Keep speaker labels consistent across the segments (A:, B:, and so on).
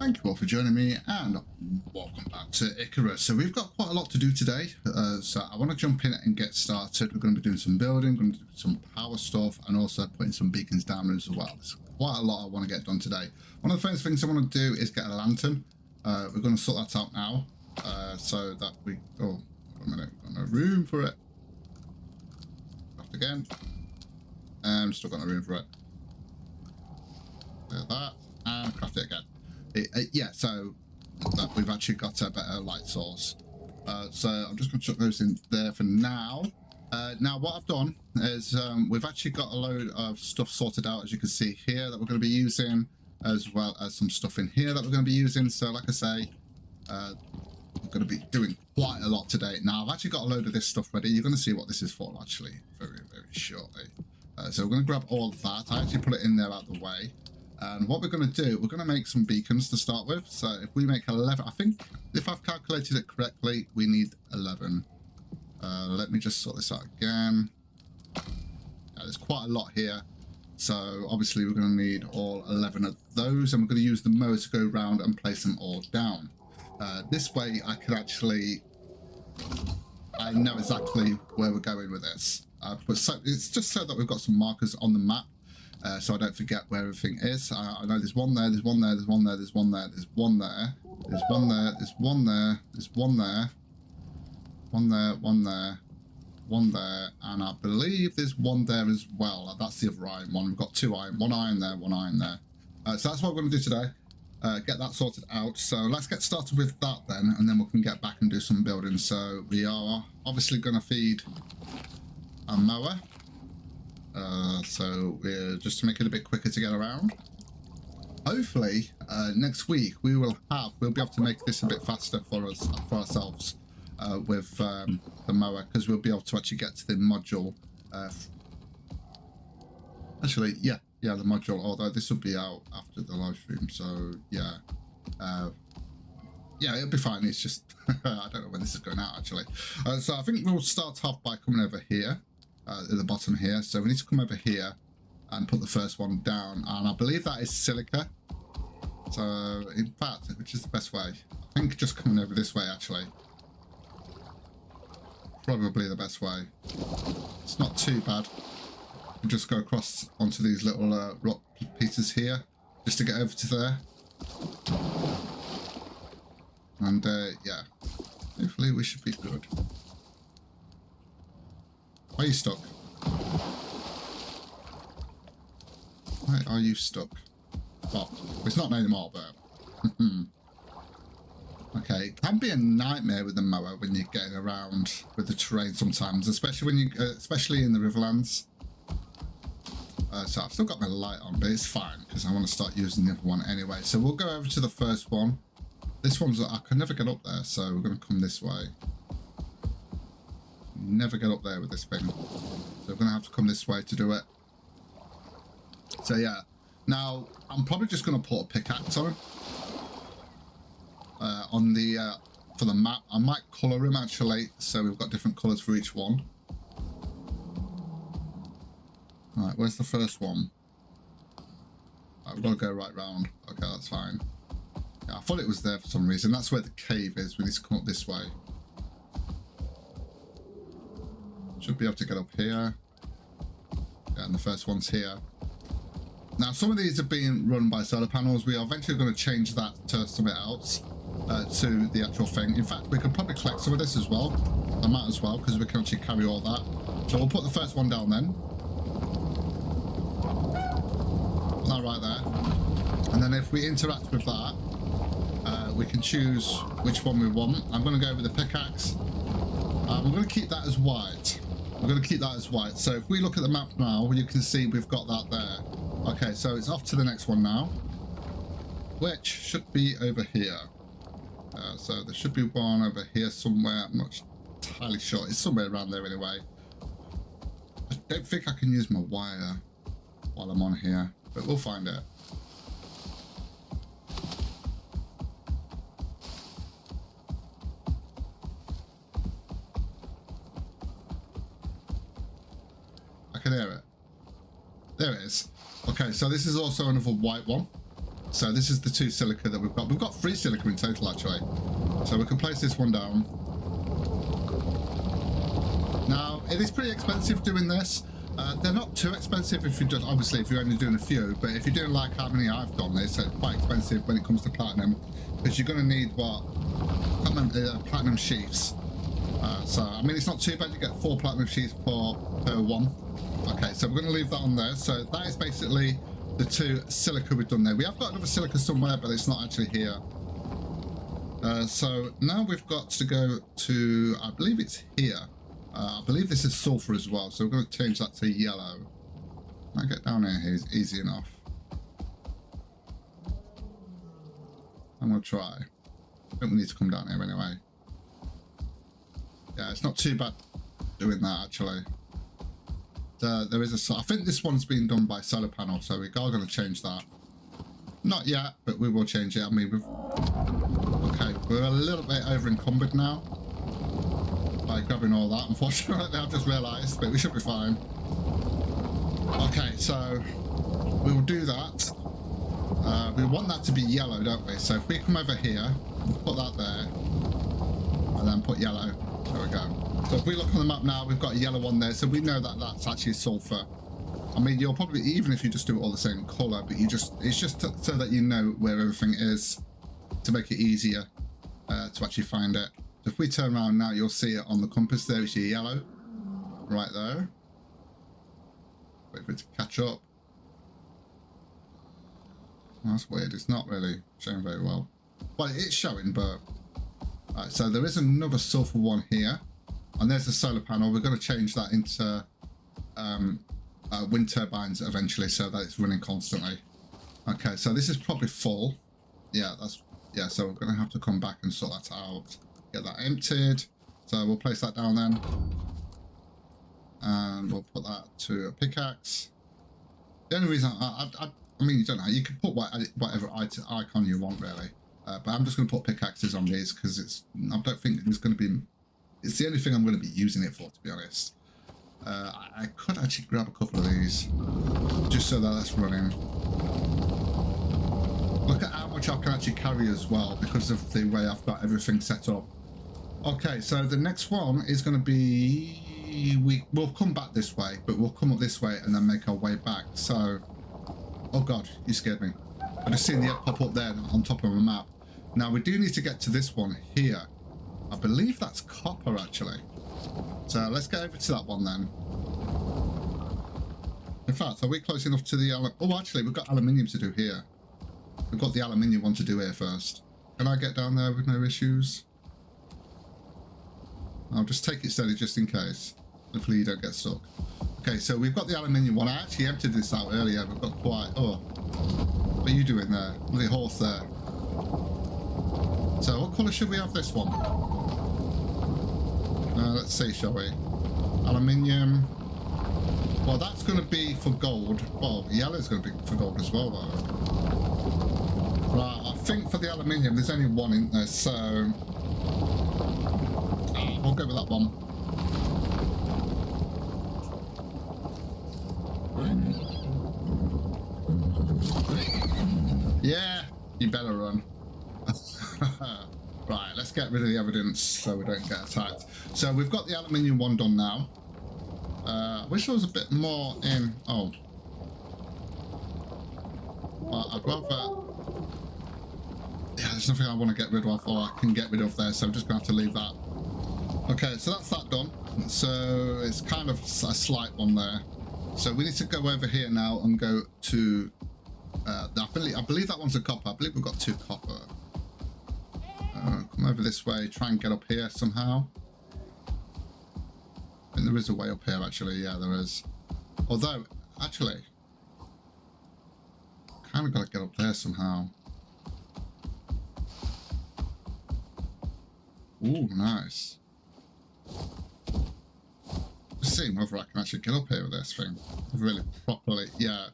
A: Thank you all for joining me and welcome back to ICARUS. So we've got quite a lot to do today, so I want to jump in and get started. We're going to be doing some building, going to do some power stuff, and also putting some beacons down as well. There's quite a lot I want to get done today. One of the first things I want to do is get a lantern. We're going to sort that out now, so that we... Oh, wait a minute, we've got no room for it. Craft again. Still got no room for it. Do that, and craft it again. Yeah, so that we've actually got a better light source. So I'm just going to chuck those in there for now. Now what I've done is we've actually got a load of stuff sorted out, as you can see here, that we're going to be using, as well as some stuff in here that we're going to be using. So like I say, we're going to be doing quite a lot today. Now I've actually got a load of this stuff ready. You're going to see what this is for actually very shortly. So we're going to grab all of that. I actually put it in there out the way. And what we're going to do, we're going to make some beacons to start with. So if we make 11, I think if I've calculated it correctly, we need 11. Let me just sort this out again. There's quite a lot here. So obviously we're going to need all 11 of those. And we're going to use the mower to go around and place them all down. This way I can actually... I know exactly where we're going with this. But so, it's just so that we've got some markers on the map. So I don't forget where everything is. I know there's one there, there's one there, there's one there, there's one there, there's one there, there's one there, there's one there, there's one there, one there, one there, one there, and I believe there's one there as well. That's the other iron one. We've got two iron, one iron there, one iron there. So that's what we're going to do today. Get that sorted out. So let's get started with that then, and then we can get back and do some building. So we are obviously going to feed a mower. So we're just to make it a bit quicker to get around. Hopefully next week we'll be able to make this a bit faster for ourselves with the mower, because we'll be able to actually get to the module. Actually, yeah, the module. Although this will be out after the live stream, so yeah, it'll be fine. It's just I don't know when this is going out actually. So I think we'll start off by coming over here. At the bottom here, so we need to come over here and put the first one down, and I believe that is silica. So in fact, which is the best way? I think just coming over this way actually, probably the best way. It's not too bad. We'll just go across onto these little rock pieces here just to get over to there, and yeah, hopefully we should be good. Why are you stuck? Why are you stuck? Well, it's not anymore, but... Okay, it can be a nightmare with the mower when you're getting around with the terrain sometimes, especially when you, especially in the Riverlands. So I've still got my light on, but it's fine because I want to start using the other one anyway. So we'll go over to the first one. This one's, I can never get up there, so we're going to come this way. Never get up there with this thing, so we're gonna have to come this way to do it. So yeah, now I'm probably just gonna put a pickaxe on him on the for the map. I might color him actually, so we've got different colors for each one. All right, where's the first one? We've got to go right round. Okay, that's fine. Yeah, I thought it was there for some reason. That's where the cave is. We need to come up this way. Should be able to get up here. Yeah, and the first one's here. Now, some of these are being run by solar panels. We are eventually going to change that to something else, to the actual thing. In fact, we could probably collect some of this as well. I might as well, because we can actually carry all that. So we'll put the first one down then. Put that right there. And then if we interact with that, we can choose which one we want. I'm going to go with the pickaxe. We're going to keep that as white. We're going to keep that as white. So if we look at the map now, you can see we've got that there. Okay, so it's off to the next one now, which should be over here. So there should be one over here somewhere. I'm not entirely sure. It's somewhere around there anyway. I don't think I can use my wire while I'm on here, but we'll find it. I can hear it. There it is. Okay, so this is also another white one. So this is the 2 silica that we've got. We've got 3 silica in total, actually. So we can place this one down. Now, it is pretty expensive doing this. They're not too expensive if you just, obviously, if you're only doing a few, but if you're doing like how many I've done, it's quite expensive when it comes to platinum, because you're going to need what? Platinum sheaths. So, I mean, it's not too bad. You get 4 platinum sheaths per one. Okay, so we're going to leave that on there. So that is basically the 2 silica we've done there. We have got another silica somewhere, but it's not actually here. So now we've got to go to, I believe it's here. I believe this is sulfur as well, so we're going to change that to yellow. I'll get down here easy enough. I'm going to try. I think we need to come down here anyway. Yeah, it's not too bad doing that, actually. There is a, I think this one's been done by solar panel, so we are going to change that. Not yet, but we will change it. I mean, okay, we're a little bit over encumbered now by grabbing all that, unfortunately. I've just realised, but we should be fine. Okay, so we will do that. We want that to be yellow, don't we? So if we come over here, we'll put that there, and then put yellow. There we go. So if we look on the map now, we've got a yellow one there, so we know that that's actually sulfur. I mean, you'll probably, even if you just do it all the same colour, but it's just so that you know where everything is, to make it easier to actually find it. So if we turn around now, you'll see it on the compass there, it's yellow, right there. Wait for it to catch up. That's weird, it's not really showing very well. Well, it's showing, but... Right, so there is another sulfur one here, and there's the solar panel. We're going to change that into wind turbines eventually, so that it's running constantly. Okay, so this is probably full. Yeah, so we're going to have to come back and sort that out. Get that emptied. So we'll place that down then. And we'll put that to a pickaxe. The only reason, I mean, you don't know, you can put whatever icon you want, really. But I'm just going to put pickaxes on these because I don't think there's going to be, it's the only thing I'm going to be using it for, to be honest. I could actually grab a couple of these just so that that's running. Look at how much I can actually carry as well because of the way I've got everything set up. Okay, so the next one is going to be, we'll come back this way, but we'll come up this way and then make our way back. So, oh God, you scared me. I just seen the egg pop up there on top of the map. Now we do need to get to this one here. I believe that's copper actually. So let's get over to that one then. In fact, are we close enough to the... Oh, actually, we've got aluminium to do here. We've got the aluminium one to do here first. Can I get down there with no issues? I'll just take it steady just in case. Hopefully you don't get stuck. Okay, so we've got the aluminium one. I actually emptied this out earlier. We've got quite... Oh, what are you doing there? The horse there. So what colour should we have this one? Let's see, shall we? Aluminium. Well, that's going to be for gold. Well, yellow's going to be for gold as well, though. Right, I think for the aluminium, there's only one in there, so... I'll go with that one. Yeah, you better run. Right, let's get rid of the evidence so we don't get attacked. So we've got the aluminium one done now. I wish there was a bit more in... Oh. Well, I'd rather... Yeah, there's nothing I want to get rid of or I can get rid of there, so I'm just going to have to leave that. Okay, so that's that done. So it's kind of a slight one there. So we need to go over here now and go to... I believe that one's a copper. I believe we've got 2 copper. Come over this way, try and get up here somehow. I think there is a way up here, actually. Yeah, there is. Although, actually, kind of got to get up there somehow. Ooh, nice. Just seeing whether I can actually get up here with this thing. Really properly. Yeah.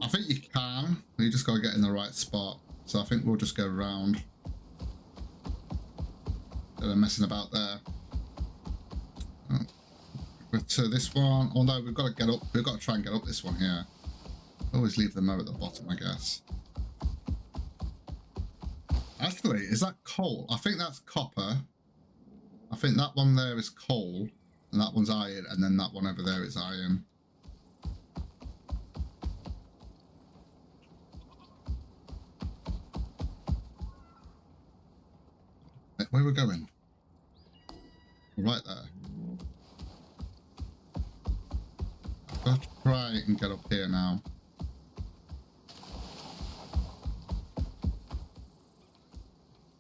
A: I think you can. You just got to get in the right spot. So I think we'll just go around. They're messing about there. To this one, although we've got to get up, we've got to try and get up this one here. Always leave the mow at the bottom, I guess. Actually, is that coal? I think that's copper. I think that one there is coal, and that one's iron, and then that one over there is iron. Where are we going? Right there. I've got to try and get up here now.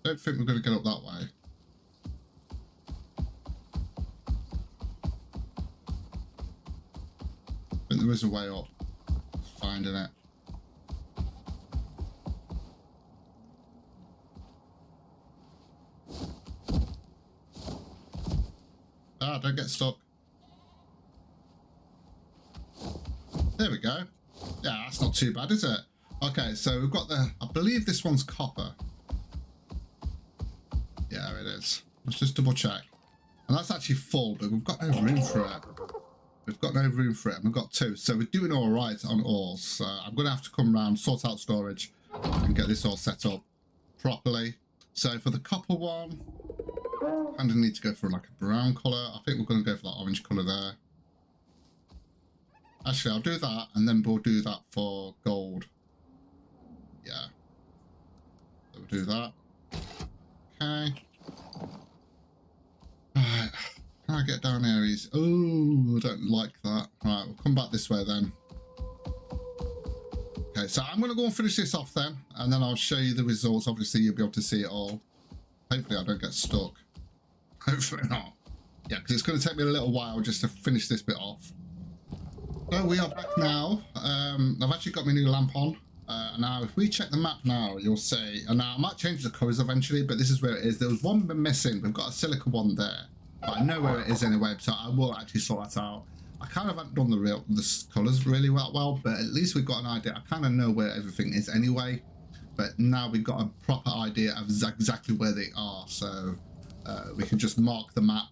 A: Don't think we're going to get up that way. I think there is a way up. Finding it. Ah, don't get stuck. There we go. Yeah, that's not too bad, is it? Okay, so we've got the... I believe this one's copper. Yeah, it is. Let's just double check. And that's actually full, but we've got no room for it. We've got no room for it, and we've got 2. So we're doing all right on ores. So I'm going to have to come around, sort out storage, and get this all set up properly. So for the copper one, kind of need to go for like a brown colour. I think we're going to go for that orange colour there. Actually, I'll do that, and then we'll do that for gold. Yeah. So we'll do that. Okay. Alright. Can I get down here easy? Oh, I don't like that. Right, we'll come back this way then. Okay, so I'm going to go and finish this off then, and then I'll show you the results. Obviously, you'll be able to see it all. Hopefully, I don't get stuck. Hopefully not. Yeah, because it's going to take me a little while just to finish this bit off. So we are back now. I've actually got my new lamp on. Now, if we check the map now, you'll see... And now, I might change the colours eventually, but this is where it is. There was one missing. We've got a silica one there. But I know where it is anyway, so I will actually sort that out. I kind of haven't done the colours really well, but at least we've got an idea. I kind of know where everything is anyway. But now we've got a proper idea of exactly where they are. So we can just mark the map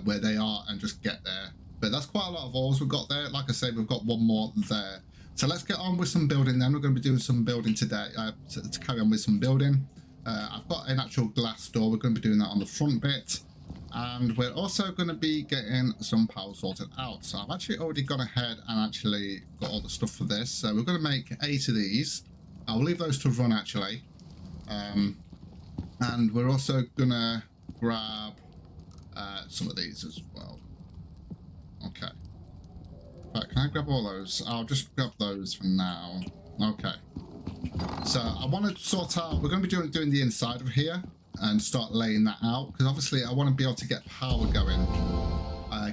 A: where they are and just get there. But that's quite a lot of ores we've got there. Like I said, we've got one more there. So let's get on with some building then. We're going to be doing some building today to carry on with some building. I've got an actual glass door. We're going to be doing that on the front bit. And we're also going to be getting some power sorted out. So I've actually already gone ahead and actually got all the stuff for this. So we're going to make 8 of these. I'll leave those to run actually. And we're also going to grab some of these as well. Okay. Right, can I grab all those? I'll just grab those for now. Okay. So I want to sort out... We're going to be doing the inside of here and start laying that out. Because obviously I want to be able to get power going.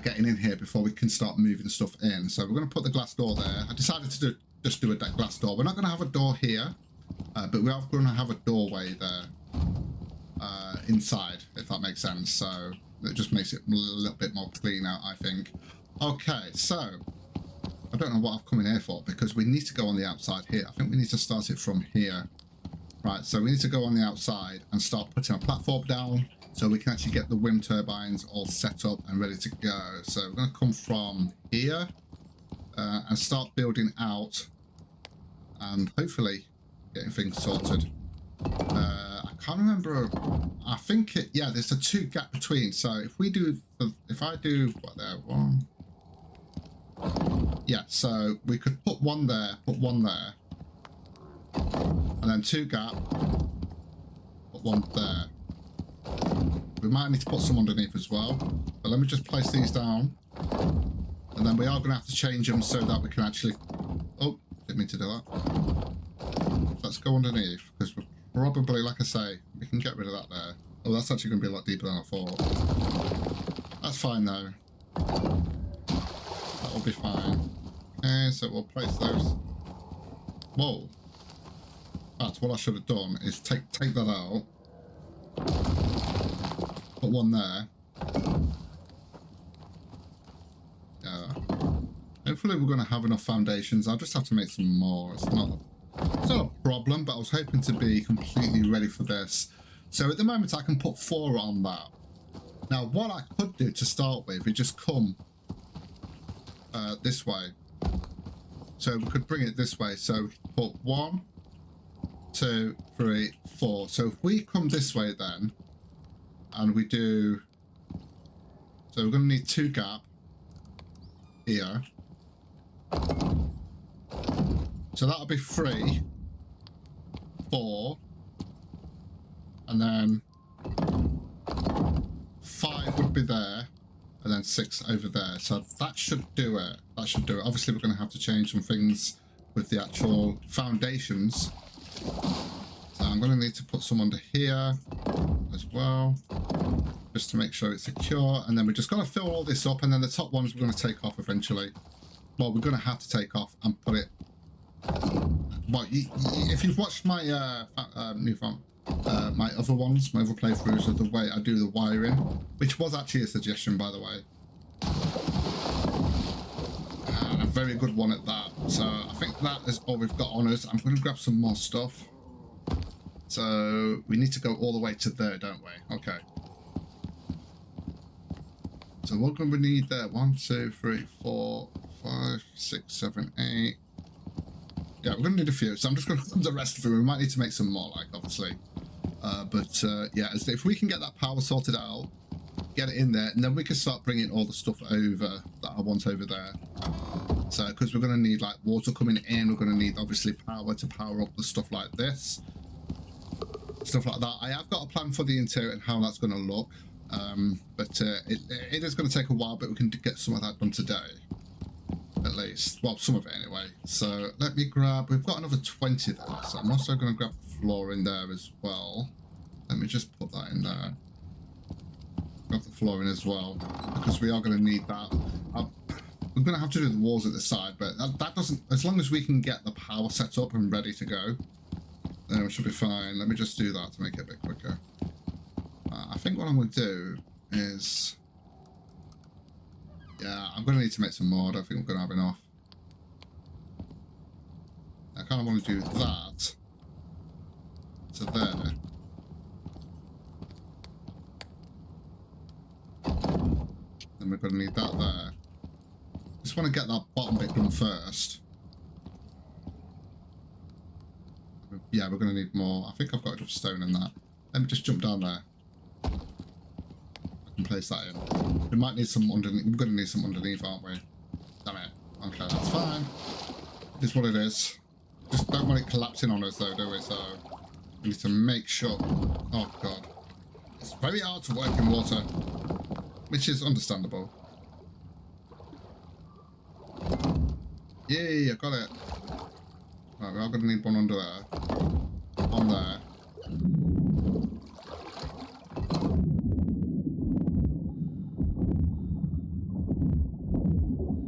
A: Getting in here before we can start moving stuff in. So we're going to put the glass door there. I decided to just do a glass door. We're not going to have a door here. But we are going to have a doorway there. Inside, if that makes sense. So it just makes it a little bit more cleaner, I think. Okay, so I don't know what I've come in here for because we need to go on the outside here. I think we need to start it from here. Right, so we need to go on the outside and start putting a platform down so we can actually get the wind turbines all set up and ready to go. So we're going to come from here and start building out and hopefully getting things sorted. I can't remember. I think yeah, there's a 2 gap between. So if we do, if I do what there, 1. Yeah, so we could put 1 there, put 1 there, and then 2 gap, put 1 there. We might need to put some underneath as well, but let me just place these down, and then we are going to have to change them so that we can actually... Oh, didn't mean to do that. Let's go underneath, because we're probably, like I say, we can get rid of that there. Oh, that's actually going to be a lot deeper than I thought. That's fine though. That will be fine. Okay, so we'll place those. Whoa. That's what I should have done, is take that out. Put 1 there. Yeah. Hopefully we're going to have enough foundations. I'll just have to make some more. It's not a problem, but I was hoping to be completely ready for this. So at the moment I can put 4 on that. Now what I could do to start with is just come this way. So we could bring it this way. So we could put 1, 2, 3, 4. So if we come this way then, and we do, so we're going to need 2 gap here. So that'll be 3, 4, and then 5 would be there, and then 6 over there. So that should do it. That should do it. Obviously, we're going to have to change some things with the actual foundations. So I'm going to need to put some under here as well, just to make sure it's secure. And then we're just going to fill all this up, and then the top ones we're going to take off eventually. Well, we're going to have to take off and put it. Well, if you've watched my my other ones, my other playthroughs of the way I do the wiring, which was actually a suggestion, by the way, and a very good one at that. So I think that is all we've got on us. I'm going to grab some more stuff. So we need to go all the way to there, don't we? Okay. So what do we need there? 1, 2, 3, 4, 5, 6, 7, 8. Yeah, we're going to need a few. So I'm just going to put the rest of them. We might need to make some more, like, obviously. Yeah, if we can get that power sorted out, get it in there, and then we can start bringing all the stuff over that I want over there. So, because we're going to need, like, water coming in, we're going to need, obviously, power to power up the stuff like this. Stuff like that. I have got a plan for the interior and how that's going to look. It is going to take a while, but we can get some of that done today. At least. Well, some of it anyway. So, let me grab... We've got another 20 there, so I'm also going to grab the floor in there as well. Let me just put that in there. Grab the floor in as well, because we are going to need that. We're going to have to do the walls at the side, but that doesn't... As long as we can get the power set up and ready to go, then we should be fine. Let me just do that to make it a bit quicker. I think what I'm going to do is... Yeah, I'm going to need to make some more. I don't think we're going to have enough. I kind of want to do that to there. Then we're going to need that there. Just want to get that bottom bit done first. Yeah, we're going to need more. I think I've got enough stone in that. Let me just jump down there. I can place that in. We might need some underneath. We're going to need some underneath, aren't we? Damn it. Okay, that's fine. It is what it is. Just don't want it collapsing on us, though, do we? So we need to make sure. Oh, God. It's very hard to work in water, which is understandable. Yay, I got it. Right, we are going to need one under there. One there.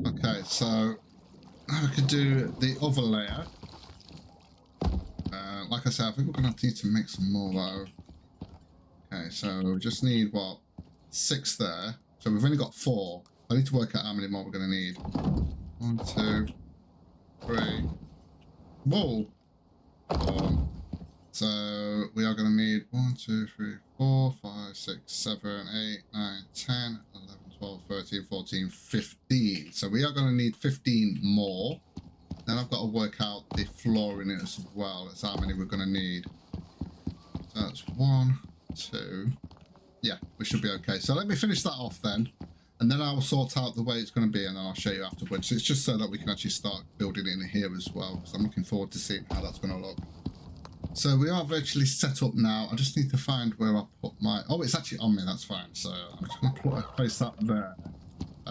A: Okay, so now we could do the other layer. Like I said, I think we're going to need to make some more though. Okay, so we just need, what, 6 there. So we've only got 4. I need to work out how many more we're going to need. 1, 2, 3. Whoa! 4. So we are going to need 1, 2, 3, 4, 5, 6, 7, 8, 9, 10, 11, 12, 13, 14, 15. So we are going to need 15 more. Then I've got to work out the flooring as well. That's how many we're going to need. So that's 1, 2. Yeah, we should be okay. So let me finish that off then. And then I'll sort out the way it's going to be, and then I'll show you afterwards. So it's just so that we can actually start building it in here as well, because I'm looking forward to seeing how that's going to look. So we are virtually set up now. I just need to find where I put my... Oh, it's actually on me. That's fine. So I'm just going to place that there,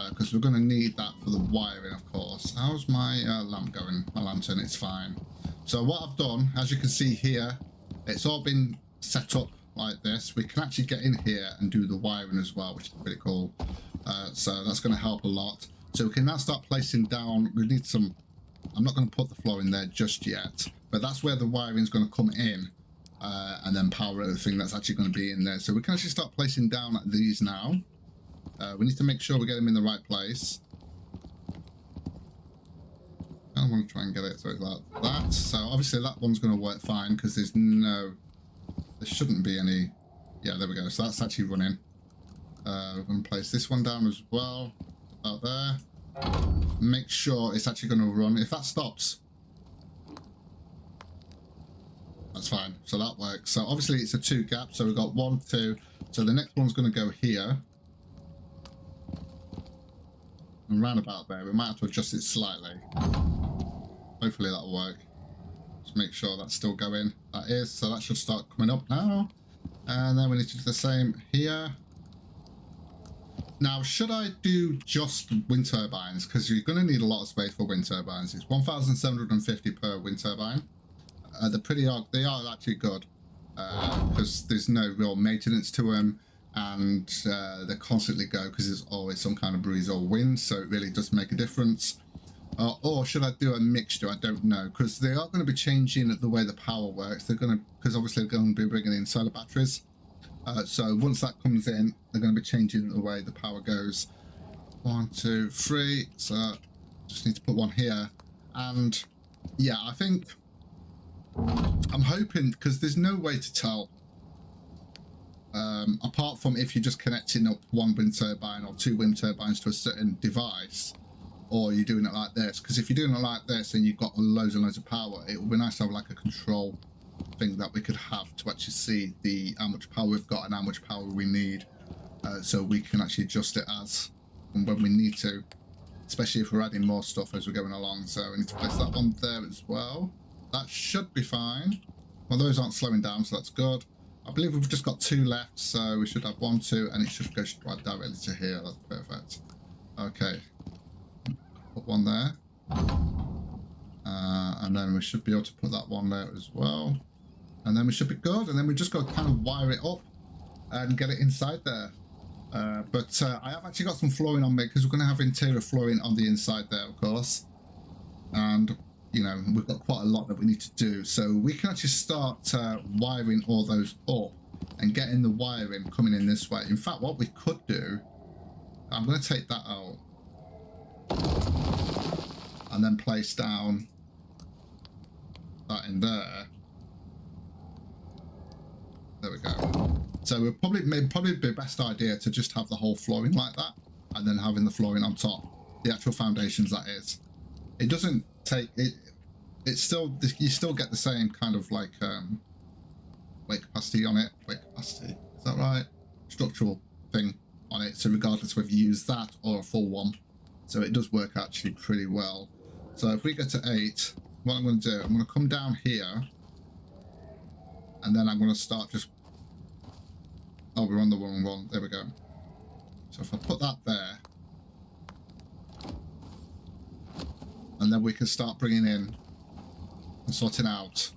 A: because we're going to need that for the wiring, of course. How's my lamp going? My lantern, it's fine. So what I've done, as you can see here, it's all been set up like this. We can actually get in here and do the wiring as well, which is pretty cool. So that's going to help a lot. So we can now start placing down. We need some... I'm not going to put the floor in there just yet, but that's where the wiring is going to come in, and then power everything that's actually going to be in there. So we can actually start placing down these now. We need to make sure we get them in the right place. I want to try and get it so it's like that. So obviously that one's going to work fine because there shouldn't be any. Yeah, there we go. So that's actually running. We're going to place this one down as well, about there. Make sure it's actually going to run. If that stops, That's fine. So that works. So obviously it's a 2 gap. So we've got 1, 2. So the next one's going to go here. And round about there. We might have to adjust it slightly. Hopefully that'll work. Just make sure that's still going. That is. So that should start coming up now. And then we need to do the same here. Now, should I do just wind turbines? Because you're going to need a lot of space for wind turbines. It's 1,750 per wind turbine. They are actually good because there's no real maintenance to them, and they constantly go because there's always some kind of breeze or wind, so it really does make a difference. Or should I do a mixture? I don't know, because they are going to be changing the way the power works. They're going to, because obviously they're going to be bringing in solar batteries. So once that comes in, they're going to be changing the way the power goes. 1, 2, 3. So just need to put one here. And yeah, I think I'm hoping, because there's no way to tell, apart from if you're just connecting up 1 wind turbine or 2 wind turbines to a certain device, or you're doing it like this. Because if you're doing it like this and you've got loads and loads of power, it would be nice to have like a control thing that we could have to actually see how much power we've got and how much power we need, so we can actually adjust it as and when we need to, especially if we're adding more stuff as we're going along. So we need to place that one there as well. That should be fine. Well, those aren't slowing down, so that's good. I believe we've just got 2 left, so we should have 1, 2, and it should go right directly to here. That's perfect. Okay, put one there, and then we should be able to put that one there as well. And then we should be good, and then we just got to kind of wire it up and get it inside there. But I have actually got some flooring on me, because we're going to have interior flooring on the inside there, of course. And, you know, we've got quite a lot that we need to do. So we can actually start wiring all those up and getting the wiring coming in this way. In fact, what we could do, I'm going to take that out and then place down that in there. There we go. So it probably be the best idea to just have the whole flooring like that, and then having the flooring on top, the actual foundations, that is. It doesn't take it. It's still, you still get the same kind of like weight capacity on it. Weight capacity, is that right? Structural thing on it. So regardless whether you use that or a full one, so it does work actually pretty well. So if we go to 8, what I'm going to do, I'm going to come down here. And then I'm going to start just... Oh, we're on the wrong one. There we go. So if I put that there, and then we can start bringing in and sorting out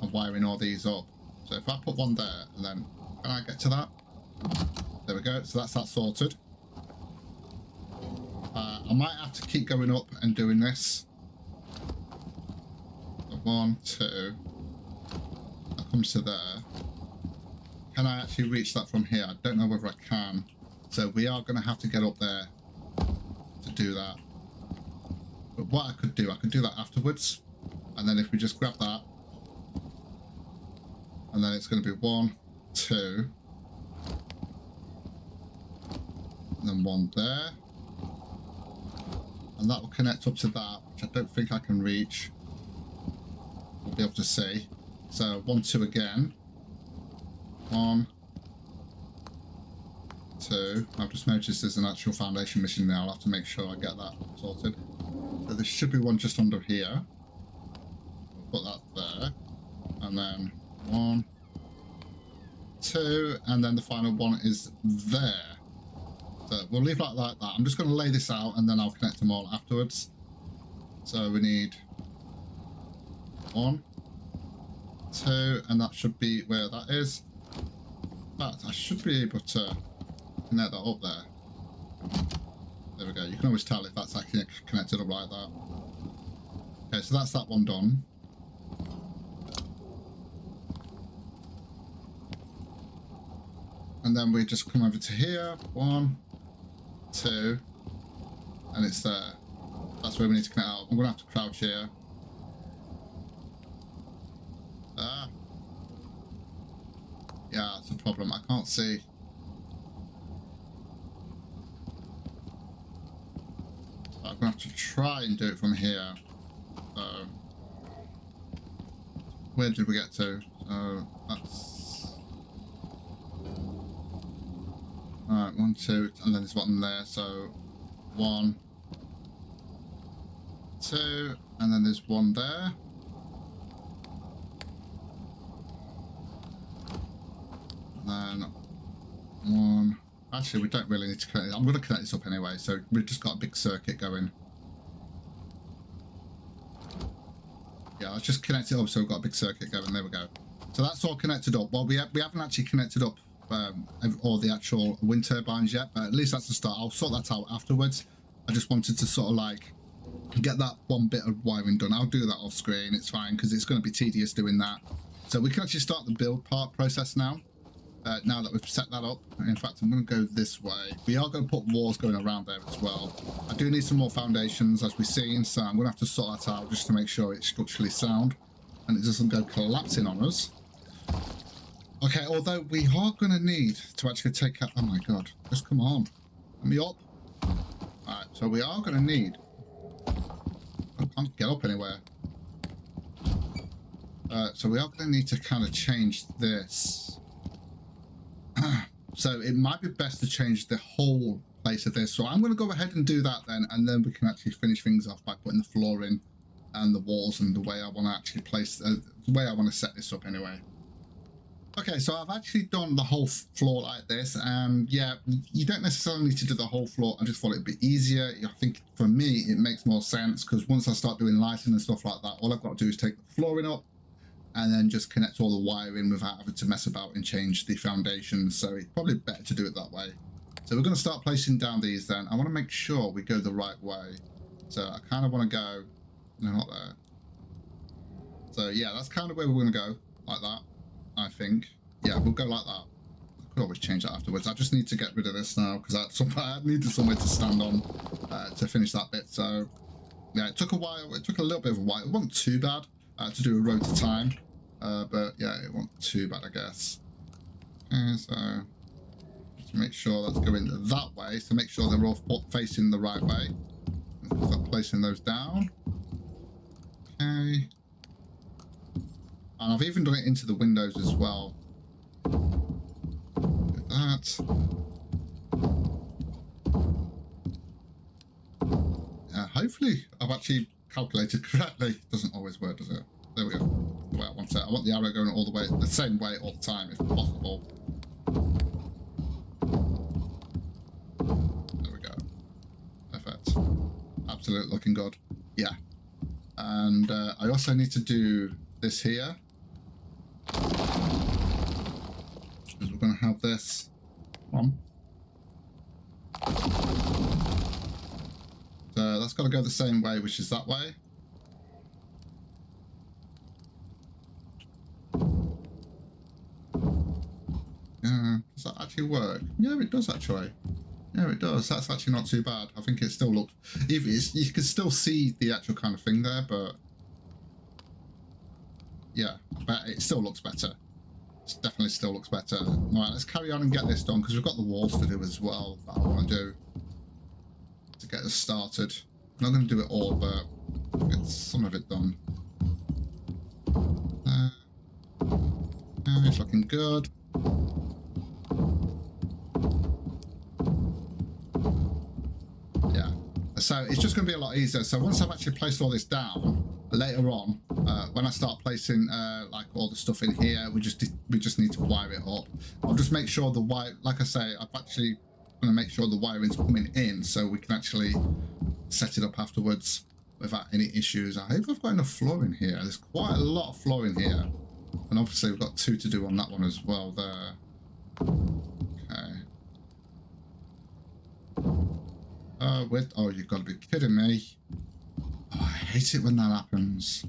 A: and wiring all these up. So if I put one there, and then can I get to that? There we go. So that's that sorted. I might have to keep going up and doing this. So 1, 2. That comes to there. Can I actually reach that from here? I don't know whether I can. So we are going to have to get up there to do that. But what I could do that afterwards. And then if we just grab that, and then it's going to be 1, 2, and then 1 there. And that will connect up to that, which I don't think I can reach. We'll be able to see. So 1, 2 again. 1, 2. I've just noticed there's an actual foundation missing now. I'll have to make sure I get that sorted. So there should be one just under here. We'll put that there. And then 1, 2, and then the final one is there. So we'll leave like that. I'm just going to lay this out and then I'll connect them all afterwards. So we need 1, 2, and that should be where that is. But I should be able to connect that up there. There we go. You can always tell if that's actually connected up like that. Okay, so that's that one done. And then we just come over to here. 1, 2, and it's there. That's where we need to connect out. I'm going to have to crouch here. Yeah, that's a problem. I can't see. I'm going to have to try and do it from here. So where did we get to? So that's alright, 1, 2, and then there's one there. So 1, 2, and then there's one there. And then 1. Actually, we don't really need to connect it. I'm going to connect this up anyway, so we've just got a big circuit going. Yeah, let's just connect it up so we've got a big circuit going. There we go. So that's all connected up. Well, we haven't actually connected up all the actual wind turbines yet, but at least that's the start. I'll sort that out afterwards. I just wanted to sort of like get that one bit of wiring done. I'll do that off screen. It's fine because it's going to be tedious doing that. So we can actually start the build part process now. Now that we've set that up. In fact, I'm going to go this way. We are going to put walls going around there as well. I do need some more foundations, as we've seen, so I'm going to have to sort that out just to make sure it's structurally sound and it doesn't go collapsing on us. Okay, although we are going to need to actually take out... Oh my god, just come on. Let me up. Alright, so we are going to need... I can't get up anywhere. So we are going to need to kind of change this. So it might be best to change the whole place of this. So I'm going to go ahead and do that then, and then we can actually finish things off by putting the flooring and the walls and the way I want to actually place, the way I want to set this up anyway. Okay, so I've actually done the whole floor like this, and yeah, you don't necessarily need to do the whole floor. I just thought it'd be easier. I think for me, it makes more sense because once I start doing lighting and stuff like that, all I've got to do is take the flooring up and then just connect all the wiring without having to mess about and change the foundations. So it's probably better to do it that way. So we're going to start placing down these then. I want to make sure we go the right way. So I kind of want to go, no, not there. So yeah, that's kind of where we're going to go, like that, I think. Yeah, we'll go like that. I could always change that afterwards. I just need to get rid of this now because I needed somewhere to stand on to finish that bit. So yeah, it took a while. It took a little bit of a while. It wasn't too bad to do a row to time. But yeah, it wasn't too bad, I guess. Okay, so just make sure that's going that way. So make sure they're all facing the right way. Start placing those down. Okay. And I've even done it into the windows as well. Like that. Hopefully I've actually calculated correctly. It doesn't always work, does it? There we go. The way I want it. I want the arrow going all the way, the same way all the time, if possible. There we go. Perfect. Absolutely looking good. Yeah. And I also need to do this here. Because we're going to have this one. So that's got to go the same way, which is that way. Does that actually work? Yeah, it does actually. Yeah, it does. That's actually not too bad. I think it still looks... You can still see the actual kind of thing there, but... Yeah, but it still looks better. It definitely still looks better. Alright, let's carry on and get this done, because we've got the walls to do as well that I want to do. To get us started. I'm not going to do it all, but get some of it done. It's looking good. Yeah, so it's just going to be a lot easier. So once I've actually placed all this down, later on, when I start placing like all the stuff in here, we just need to wire it up. I'll just make sure the wire, like I say, I'm actually going to make sure the wiring's coming in so we can actually set it up afterwards without any issues. I hope I've got enough floor in here. There's quite a lot of floor in here, and obviously we've got 2 to do on that one as well there. Okay. Oh, you've got to be kidding me. Oh, I hate it when that happens.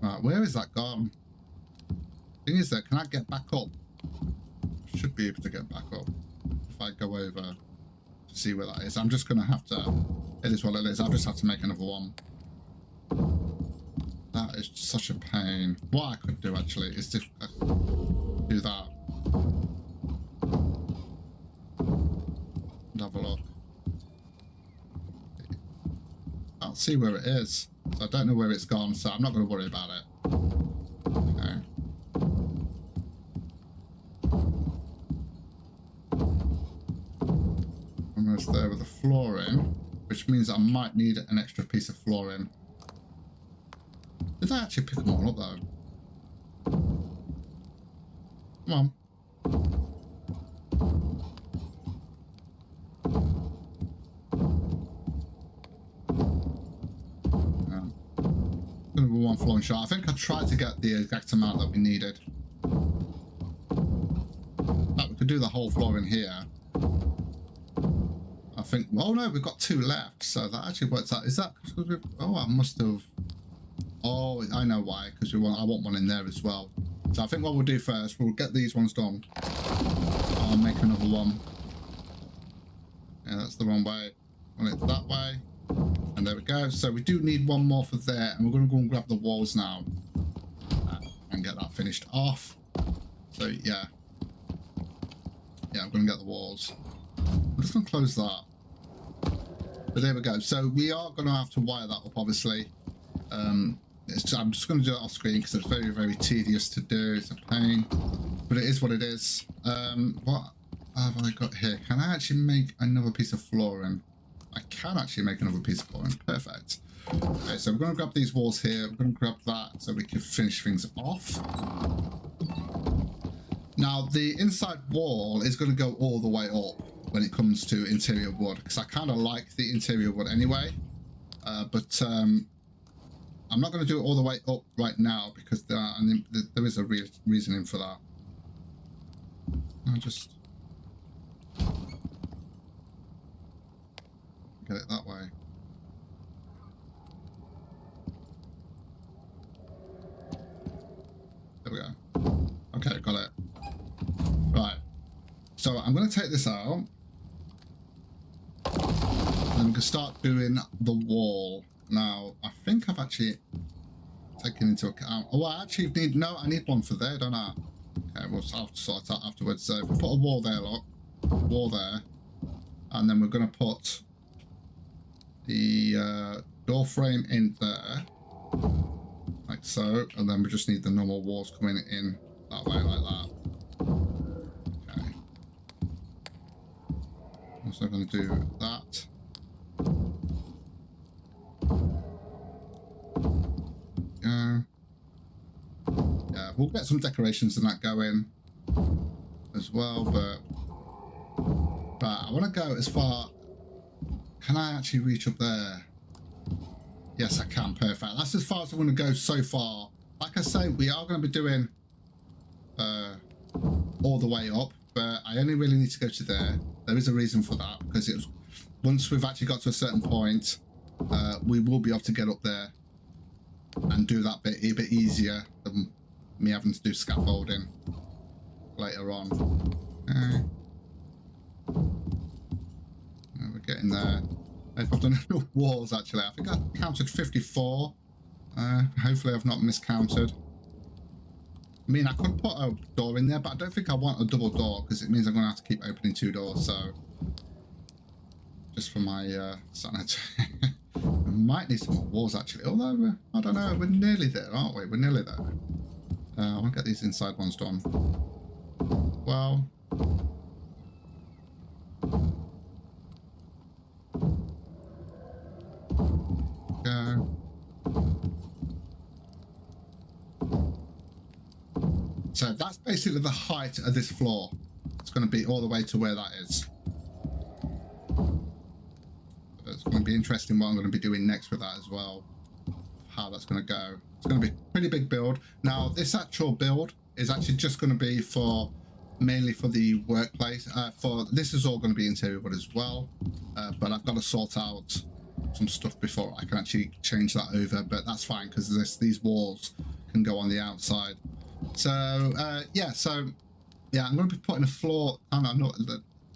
A: Right, where is that gone? Thing is that, can I get back up? I should be able to get back up if I go over to see where that is. I'm just going to have to... It is what it is. I'll just have to make another one. That is such a pain. What I could do, actually, is to do that. And have a look. Can't see where it is. So I don't know where it's gone, so I'm not going to worry about it. Okay. Almost there with the flooring, which means I might need an extra piece of flooring. Did I actually pick them all up though? Come on. Gonna go one flooring shot. I think I tried to get the exact amount that we needed. But we could do the whole floor in here. I think. Oh no, we've got 2 left, so that actually works out. Is that because we? Oh, I must have. Oh, I know why. Because we want. I want one in there as well. So I think what we'll do first, we'll get these ones done. I'll make another one. Yeah, that's the wrong way. I want it that way. And there we go. So we do need one more for there, and we're going to go and grab the walls now and get that finished off. So yeah, I'm going to get the walls. I'm just going to close that. But there we go. So we are going to have to wire that up, obviously. I'm just going to do it off screen because it's very, very tedious to do. It's a pain, but it is what it is. What have I got here? Can I actually make another piece of flooring? I can actually make another piece of flooring. Perfect. Okay, so we're going to grab these walls here. We're going to grab that so we can finish things off. Now, the inside wall is going to go all the way up when it comes to interior wood, because I kind of like the interior wood anyway. But I'm not going to do it all the way up right now because there is a reasoning for that. I'll just get it that way. There we go. Okay, got it. Right. So I'm going to take this out. And we can start doing the wall. Now, I think I've actually taken into account. Oh, I actually need. No, I need one for there, don't I? Okay, we'll have to sort it out afterwards. So if we put a wall there, look. Wall there. And then we're going to put the door frame in there. Like so. And then we just need the normal walls coming in that way, like that. Okay. Also going to do that. Yeah, we'll get some decorations and that going as well, but I want to go as far. Can I actually reach up there? Yes, I can. Perfect. That's as far as I want to go so far. Like I say, we are going to be doing all the way up, but I only really need to go to there. There is a reason for that, because it was once we've actually got to a certain point, we will be able to get up there and do that bit a bit easier than me having to do scaffolding later on. Okay. We're getting there. If I've done enough walls, actually. I think I counted 54. Hopefully I've not miscounted. I mean, I could put a door in there, but I don't think I want a double door because it means I'm going to have to keep opening 2 doors. So, just for my sanity. I might need some more walls, actually. Although, I don't know, we're nearly there, aren't we? We're nearly there. I want to get these inside ones done. Well. Go. So that's basically the height of this floor. It's going to be all the way to where that is. It's going to be interesting what I'm going to be doing next with that as well. How that's going to go. It's going to be a pretty big build. Now, this actual build is actually just going to be for mainly for the workplace. This is all going to be interior wood as well. But I've got to sort out some stuff before I can actually change that over. But that's fine because these walls can go on the outside. So yeah, I'm going to be putting a floor.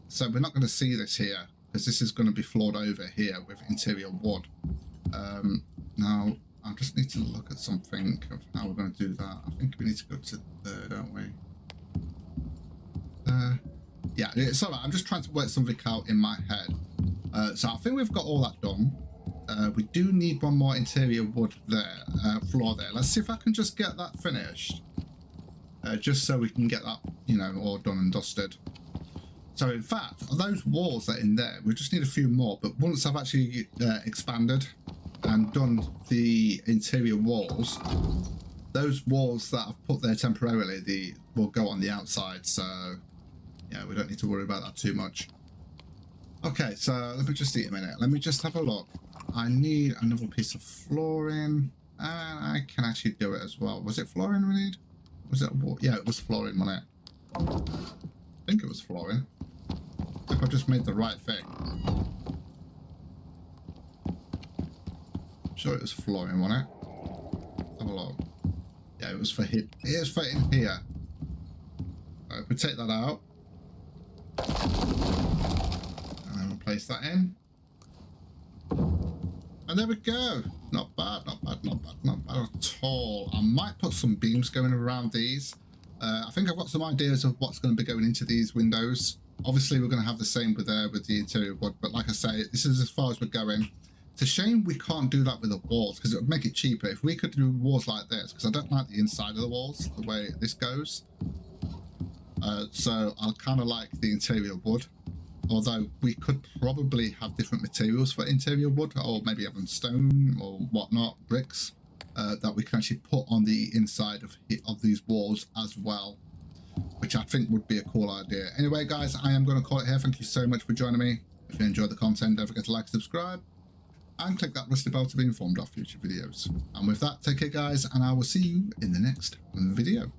A: So we're not going to see this here because this is going to be floored over here with interior wood. Now I just need to look at something of how we're going to do that. I think we need to go to there, don't we? Yeah, it's alright. I'm just trying to work something out in my head. So I think we've got all that done. We do need one more interior wood there, floor there. Let's see if I can just get that finished. Just so we can get that, you know, all done and dusted. So in fact, those walls that are in there, we just need a few more. But once I've actually expanded and done the interior walls, those walls that I've put there temporarily, will go on the outside. So yeah, we don't need to worry about that too much. Okay, so let me just see a minute. Let me just have a look. I need another piece of flooring, and I can actually do it as well. Was it flooring we need? Was it? Yeah, it was flooring, wasn't it? I think it was flooring. I think I've just made the right thing. I'm sure it was flooring, wasn't it? Have a look. Yeah, it was for here. It is for in here. If we take that out, and then we'll place that in. And there we go. Not bad, not bad, not bad, not bad at all. I might put some beams going around these. I think I've got some ideas of what's going to be going into these windows. Obviously, we're going to have the same with the interior wood, but like I say, this is as far as we're going. It's a shame we can't do that with the walls, because it would make it cheaper if we could do walls like this, because I don't like the inside of the walls, the way this goes. So I'll kind of like the interior wood. Although we could probably have different materials for interior wood, or maybe even stone or whatnot, bricks, that we can actually put on the inside of these walls as well, which I think would be a cool idea. Anyway, guys, I am going to call it here. Thank you so much for joining me. If you enjoyed the content, don't forget to like, subscribe, and click that rusty bell to be informed of future videos. And with that, take care, guys, and I will see you in the next video.